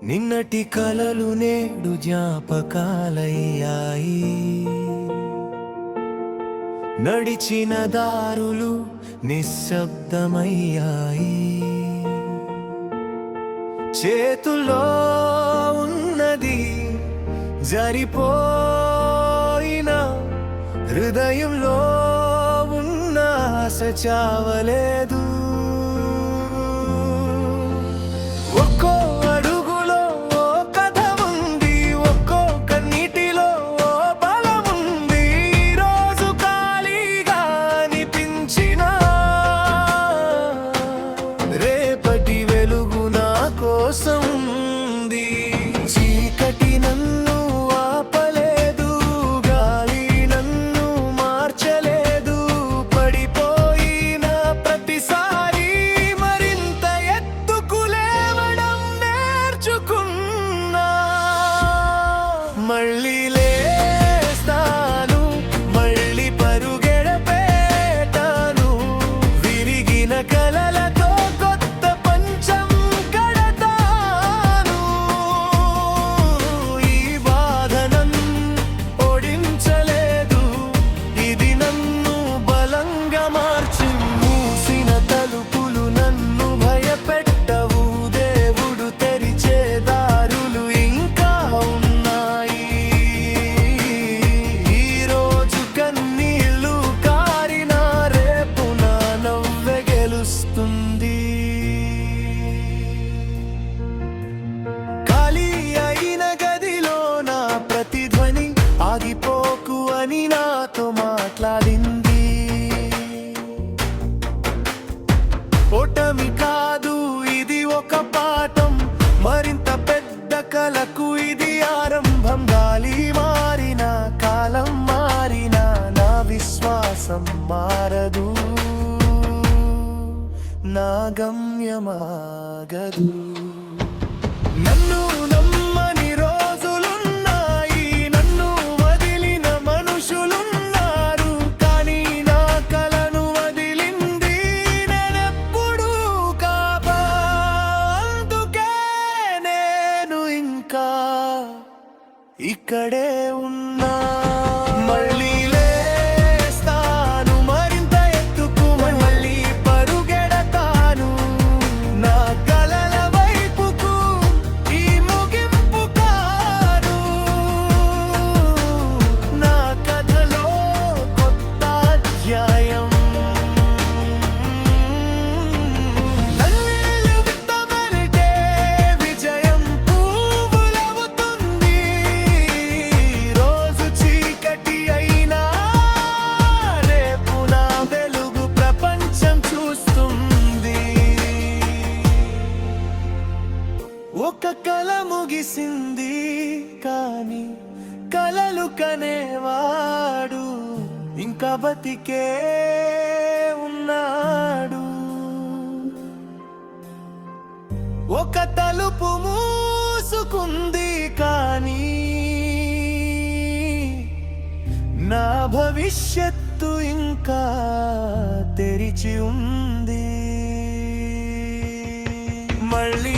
నిన్నటి కలలు నేడు జ్ఞాపకాలయ్యాయి. నడిచిన దారులు నిశ్శబ్దమయ్యాయి. చేతుల్లో ఉన్నది జరిపోయిన, హృదయంలో ఉన్న ఆశ చావలేదు. ఒక్కో అడుగులో ఓ కథ ఉంది, ఒక్కో కన్నీటిలో ఓ బలముంది. ఈరోజు ఖాళీగా అనిపించిన రేపటి వెలుగు నా కోసం ఉంది. చీకటి నన్ను ఆపలేదు, గాలి నన్ను మార్చలేదు. పడిపోయిన ప్రతిసారి మరింత ఎత్తుకు లేవడం నేర్చుకున్నా. మళ్ళీ లేస్తాను, మళ్ళీ పరుగెడపేటాను. విరిగిన కలలతో కొత్త పంచం కడతాను. ఈ బాధ నన్ను ఓడించలేదు, ఇది నన్ను బలంగా మార్చి. మూసిన తలుపులు నన్ను భయపెట్టవు, దేవుడు తెరిచే దారులు ఇంకా ఉన్నాయి. ఈరోజు కన్నీళ్ళు కారిన రేపు నా నవ్వె గెలుస్తుంది. ఖాళీ అయిన గదిలో నా ప్రతిధ్వని ఆగిపోకు అని నాతో మాట్లాడింది. ఓటమి కాదు ఇది ఒక పాఠం, మరింత పెద్ద కలకు ఇది ఆరంభం. గాలి మారిన, కాలం మారిన, నా విశ్వాసం మారదు, నా గమ్యమాగదు. నన్ను నమ్మని రోజులున్నాయి, నన్ను వదిలిన మనుషులున్నారు. కానీ నా కలను వదిలింది నేనెప్పుడూ కాపా. అందుకే నేను ఇంకా ఇక్కడే ఉన్నా. మళ్ళీ లేస్తాను, మరింత ఎత్తుకు మళ్ళీ పరుగెడతాను. నా కలల వైపుకు ఈ ముగింపు కాదు, నా కథలో కొత్త అధ్యాయం. నన్ను విత్తమనిటే విజయం పువ్వులవుతుంది. రోజు చీకటి అయినా రేపు నా వెలుగు ప్రపంచం చూస్తుంది. ఒక కల ముగిసింది, కానీ కలలు కనేవాడు ఇంకా బతికే ఉన్నాడు. ఒక తలుపు మూసుకుంది, కానీ నా భవిష్యత్తు ఇంకా తెరిచి ఉంది. మళ్ళీ